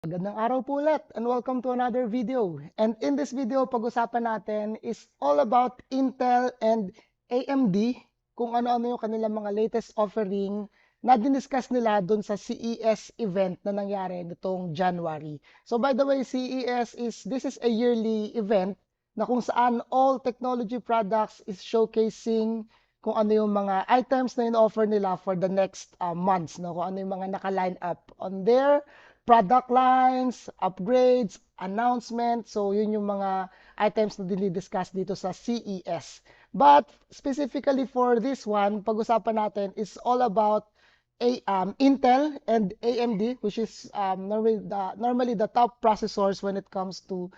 Magandang araw po ulit and welcome to another video. And in this video, pag-usapan natin is all about Intel and AMD, kung ano-ano yung kanilang mga latest offering na diniscuss nila dun sa CES event na nangyari nitong January. So by the way, this is a yearly event na kung saan all technology products is showcasing kung ano yung mga items na in-offer nila for the next months, no? Kung ano yung mga naka-line up on their product lines, upgrades, announcements. So, yun yung mga items na dinidiscuss dito sa CES. But, specifically for this one, pag-usapan natin is all about Intel and AMD, which is normally the top processors when it comes to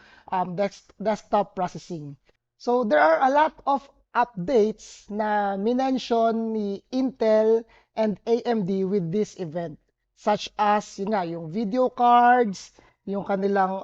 desktop processing. So, there are a lot of updates na minention ni Intel and AMD with this event, such as yung video cards, yung kanilang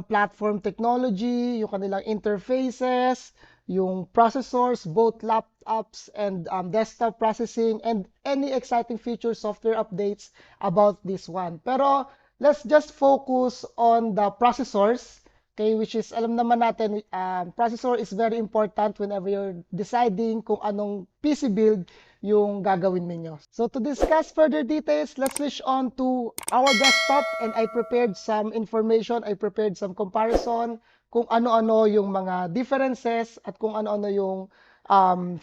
platform technology, yung kanilang interfaces, yung processors, both laptops and desktop processing, and any exciting feature software updates about this one. Pero let's just focus on the processors. Okay, which is, alam naman natin, processor is very important whenever you're deciding kung anong PC build yung gagawin ninyo. So to discuss further details, let's switch on to our desktop, and I prepared some information, I prepared some comparison kung ano-ano yung mga differences at kung ano-ano yung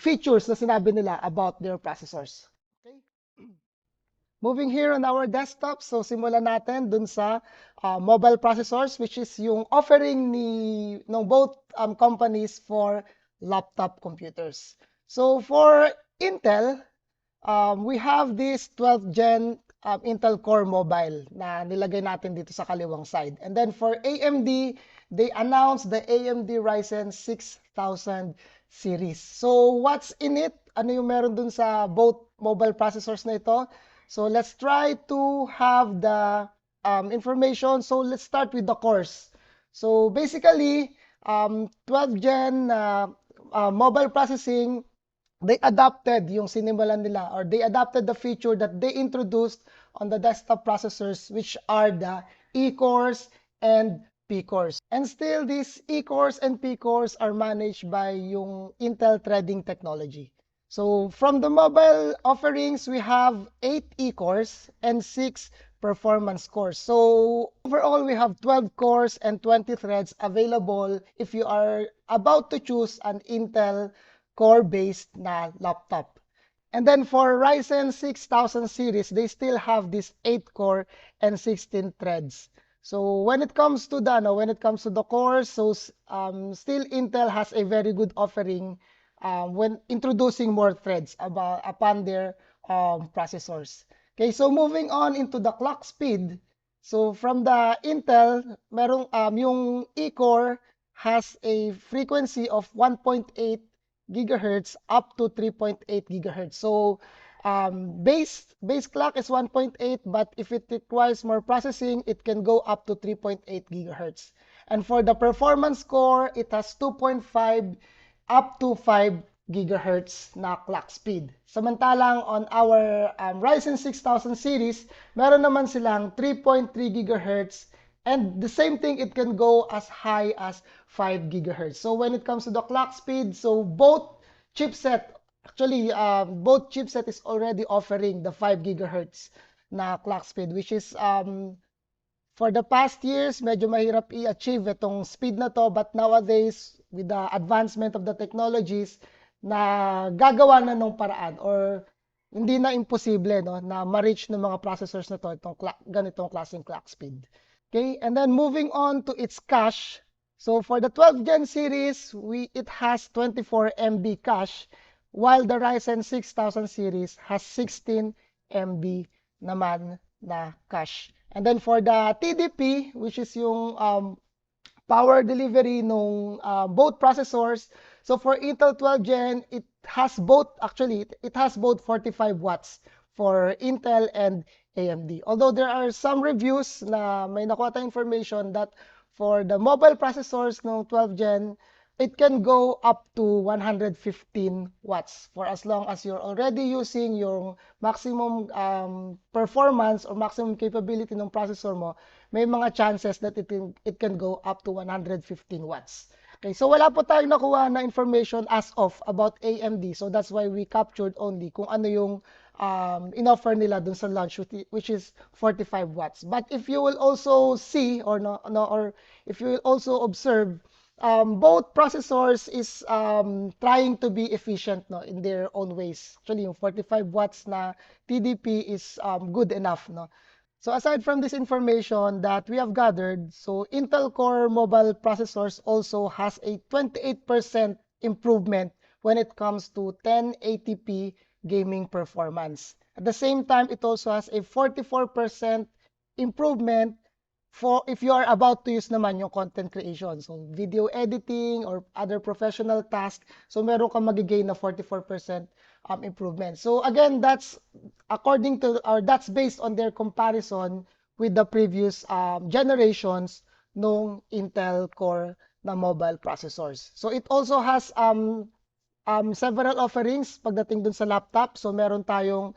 features na sinabi nila about their processors. Okay? Moving here on our desktop, so simulan natin dun sa mobile processors, which is yung offering ng both companies for laptop computers. So for Intel, we have this 12th Gen Intel Core Mobile na nilagay natin dito sa kaliwang side. And then for AMD, they announced the AMD Ryzen 6000 series. So what's in it? Ano yung meron dun sa both mobile processors na ito? So let's try to have the information. So let's start with the cores. So basically, 12th Gen mobile processing, they adopted yung sinimulan nila, or they adopted the feature that they introduced on the desktop processors, which are the E-cores and P-cores. And still, these E-cores and P-cores are managed by yung Intel threading technology. So from the mobile offerings, we have 8 E-cores and 6 performance cores. So overall, we have 12 cores and 20 threads available if you are about to choose an Intel core-based na laptop. And then for Ryzen 6000 series, they still have this 8-core and 16 threads. So when it comes to the cores, so still Intel has a very good offering when introducing more threads upon their processors. Okay, so moving on into the clock speed. So from the Intel, merong yung E-core has a frequency of 1.8 gigahertz up to 3.8 gigahertz. So base clock is 1.8, but if it requires more processing, it can go up to 3.8 gigahertz. And for the performance core, it has 2.5 up to 5 gigahertz na clock speed. Samantalang on our Ryzen 6000 series, meron naman silang 3.3 gigahertz, and the same thing, it can go as high as 5 gigahertz. So when it comes to the clock speed, so both chipset is already offering the 5 gigahertz na clock speed, which is for the past years, medyo mahirap i-achieve itong speed na to, but nowadays, with the advancement of the technologies, na gagawa na ng paraan, or hindi na imposible, no, na ma-reach ng mga processors na to itong ganitong klaseng clock speed. Okay, and then moving on to its cache. So for the 12th Gen series, it has 24 MB cache, while the Ryzen 6000 series has 16 MB naman na cache. And then for the TDP, which is yung power delivery nung both processors. So for Intel 12 Gen, it has both 45 watts for Intel and AMD. Although there are some reviews na may nakuha tayong information that for the mobile processors ng 12 Gen, it can go up to 115 watts for as long as you're already using your maximum performance or maximum capability ng processor mo. May mga chances that it can go up to 115 watts. Okay, so wala po tayong nakuha na information as of about AMD. So that's why we captured only kung ano yung in-offer nila dun sa launch, which is 45 watts. But if you will also see or or if you will also observe, both processors is trying to be efficient in their own ways. Actually, yung 45 watts na TDP is good enough. So aside from this information that we have gathered, so Intel Core mobile processors also has a 28% improvement when it comes to 1080p gaming performance. At the same time, it also has a 44% improvement for if you are about to use naman yung content creation. So video editing or other professional tasks. So meron kang magigain na 44% improvement. So again, that's according to or that's based on their comparison with the previous generations nung Intel Core na mobile processors. So it also has several offerings pagdating dun sa laptop. So meron tayong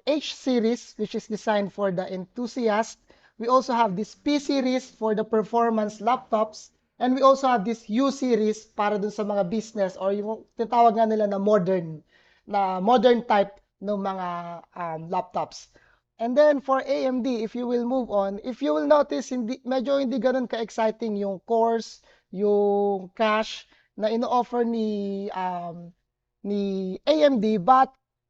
H series which is designed for the enthusiast. We also have this P series for the performance laptops. And we also have this U series para dun sa mga business or yung tinatawag nga nila na modern type ng mga laptops. And then for AMD, if you will move on, if you will notice, medyo hindi ganun ka-exciting yung cores, yung cache na ino-offer ni AMD, but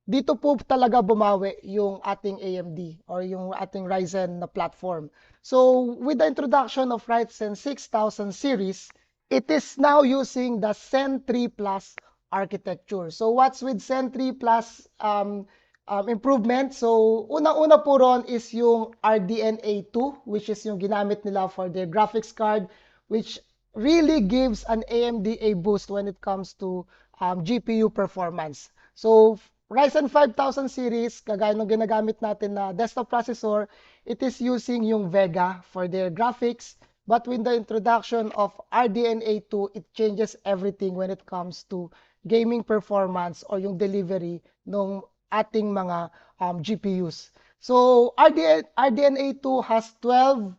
dito po talaga bumawi yung ating AMD or yung ating Ryzen na platform. So with the introduction of Ryzen 6000 series, it is now using the Zen 3 Plus architecture. So what's with Zen 3 Plus improvement? So unang-una po ron is yung RDNA 2, which is yung ginamit nila for their graphics card, which really gives an AMD a boost when it comes to GPU performance. So Ryzen 5000 series, kagaya ng ginagamit natin na desktop processor, it is using yung Vega for their graphics. But with the introduction of RDNA 2, it changes everything when it comes to gaming performance or yung delivery ng ating mga GPUs. So RDNA 2 has 12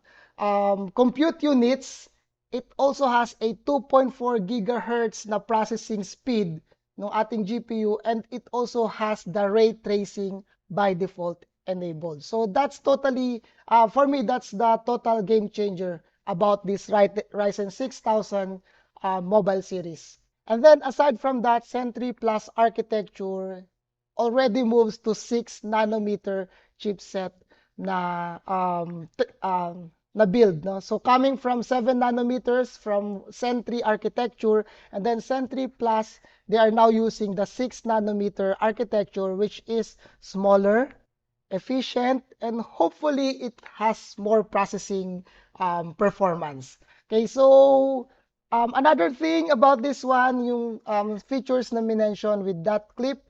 compute units. It also has a 2.4 gigahertz na processing speed ng ating GPU, and it also has the ray tracing by default enabled. So that's totally, for me, that's the total game changer about this Ryzen 6000 mobile series. And then aside from that, Zen 3 Plus architecture already moves to 6 nanometer chipset na build. So coming from 7 nanometers from Zen 3 architecture, and then Zen 3 Plus, they are now using the 6 nanometer architecture, which is smaller, efficient, and hopefully it has more processing performance. Okay, so another thing about this one, yung features na minention with that clip,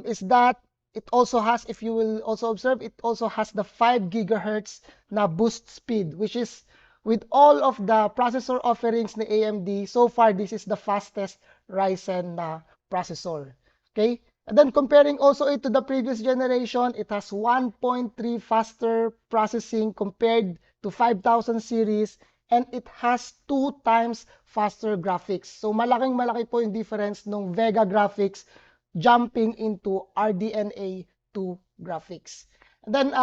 is that it also has, if you will also observe, it also has the 5 gigahertz na boost speed, which is with all of the processor offerings ni AMD, so far this is the fastest Ryzen na processor. Okay? And then comparing also it to the previous generation, it has 1.3 faster processing compared to 5000 series, and it has 2 times faster graphics. So malaking-malaki po yung difference ng Vega graphics jumping into RDNA 2 graphics. And then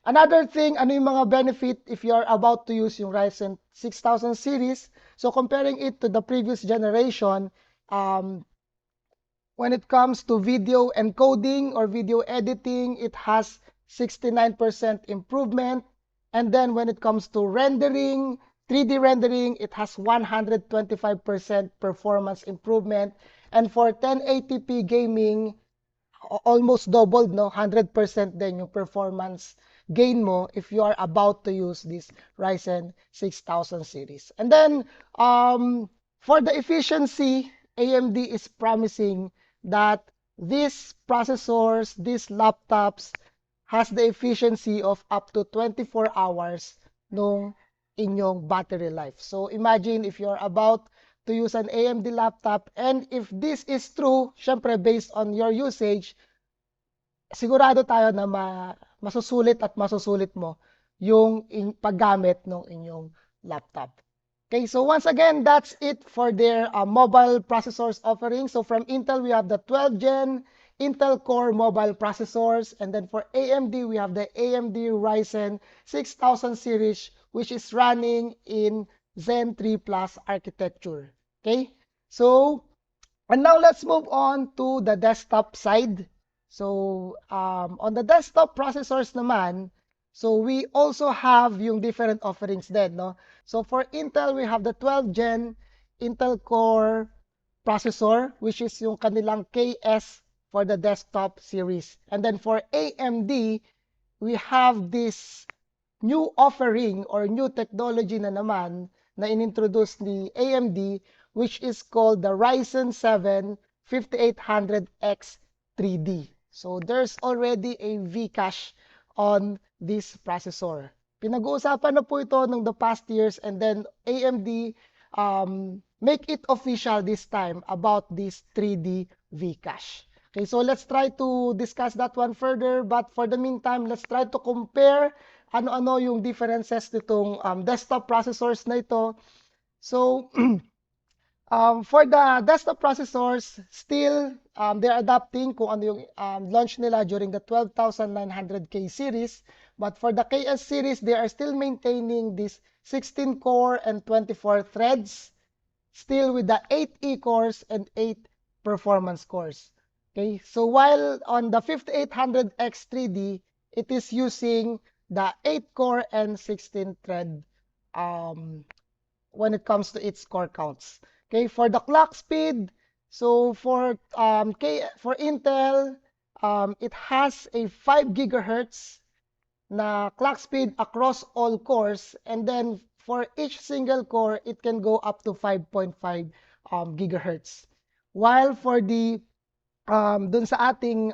another thing, ano yung mga benefit if you are about to use yung Ryzen 6000 series? So comparing it to the previous generation, when it comes to video encoding or video editing, it has 69% improvement. And then when it comes to rendering, 3D rendering, it has 125% performance improvement. And for 1080p gaming, almost doubled, 100% din yung performance gain mo if you are about to use this Ryzen 6000 series. And then, for the efficiency, AMD is promising that these processors, these laptops, has the efficiency of up to 24 hours nung inyong battery life. So imagine if you're about to use an AMD laptop. And if this is true, syempre based on your usage, sigurado tayo na masusulit at masusulit mo yung paggamit ng inyong laptop. Okay, so once again, that's it for their mobile processors offering. So from Intel, we have the 12th Gen Intel Core mobile processors. And then for AMD, we have the AMD Ryzen 6000 series, which is running in Zen 3 Plus architecture. Okay, so, and now let's move on to the desktop side. So, on the desktop processors naman, so we also have yung different offerings din, no? So for Intel, we have the 12th Gen Intel Core processor, which is yung kanilang KS for the desktop series. And then for AMD, we have this new offering or new technology na naman na inintroduce ni AMD, which is called the Ryzen 7 5800X 3D. So there's already a VCache on this processor. Pinag-uusapan na po ito nung the past years, and then AMD make it official this time about this 3D VCache. Okay, so let's try to discuss that one further, but for the meantime, let's try to compare ano-ano yung differences nitong desktop processors na ito. So, for the desktop processors, still, they're adapting kung ano yung launch nila during the 12,900K series. But for the KS series, they are still maintaining this 16 core and 24 threads, still with the 8 E-cores and 8 performance cores. Okay, so while on the 5800X 3D, it is using the 8-core and 16-thread when it comes to its core counts. Okay, for the clock speed, so for Intel, it has a 5 gigahertz na clock speed across all cores, and then for each single core, it can go up to 5.5 gigahertz. While for the dun sa ating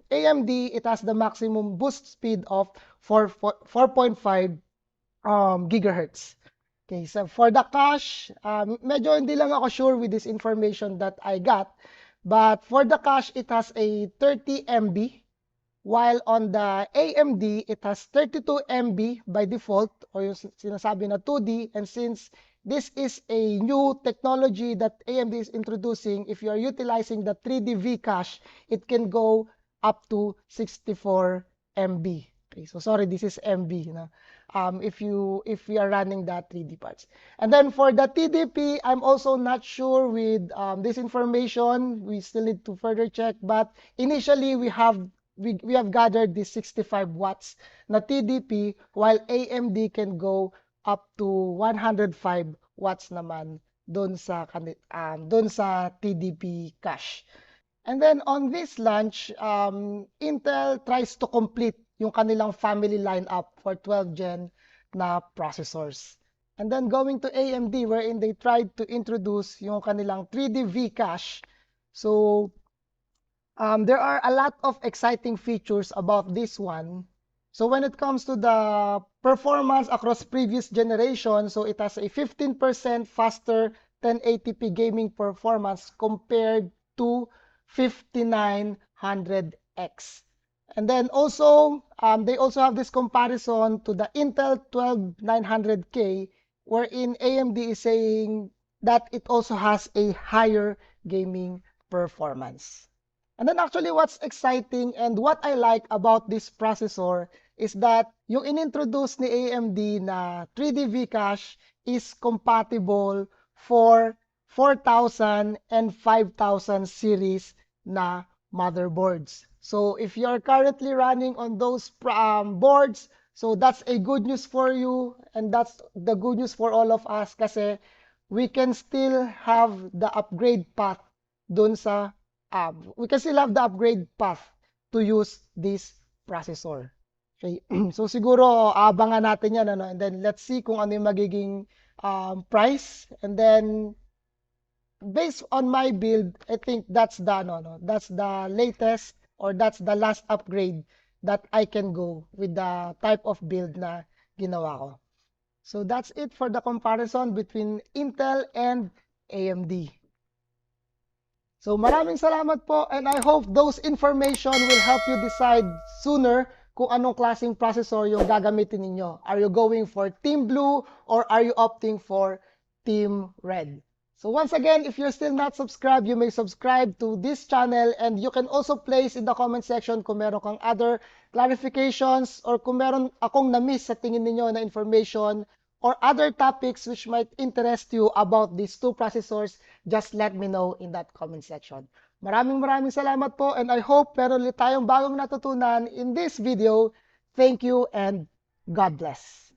AMD, it has the maximum boost speed of 4.5 gigahertz. Okay, so for the cache, medyo hindi lang ako sure with this information that I got, but for the cache, it has a 30 MB, while on the AMD, it has 32 MB by default, or yung sinasabi na 2D, and since this is a new technology that AMD is introducing, if you are utilizing the 3D VCache, it can go up to 64 MB. Okay, so sorry, this is MB. No? If we are running that 3D parts. And then for the TDP, I'm also not sure with this information. We still need to further check. But initially, we have gathered this 65 watts na TDP, while AMD can go up to 105 watts naman doon sa TDP cache. And then on this launch, Intel tries to complete yung kanilang family lineup for 12th gen na processors. And then going to AMD, wherein they tried to introduce yung kanilang 3D VCache. So there are a lot of exciting features about this one. So when it comes to the performance across previous generations, so it has a 15% faster 1080p gaming performance compared to 5900X. And then also, they also have this comparison to the Intel 12900K, wherein AMD is saying that it also has a higher gaming performance. And then actually what's exciting and what I like about this processor is that yung inintroduce ni AMD na 3D VCache is compatible for 4000 and 5000 series na motherboards. So if you're currently running on those boards, so that's a good news for you, and that's the good news for all of us kasi we can still have the upgrade path dun sa we can still have the upgrade path to use this processor. Okay. So siguro abangan natin yan, ano? And then let's see kung ano yung magiging price, and then based on my build, I think that's the that's the latest, or that's the last upgrade that I can go with the type of build na ginawa ko. So that's it for the comparison between Intel and AMD. So maraming salamat po, and I hope those information will help you decide sooner kung anong klaseng processor yung gagamitin ninyo. Are you going for Team Blue or are you opting for Team Red? So once again, if you're still not subscribed, you may subscribe to this channel, and you can also place in the comment section kung meron kang other clarifications or kung meron akong na-miss sa tingin ninyo na information or other topics which might interest you about these two processors. Just let me know in that comment section. Maraming salamat po, and I hope meron ulit tayong bagong natutunan in this video. Thank you and God bless.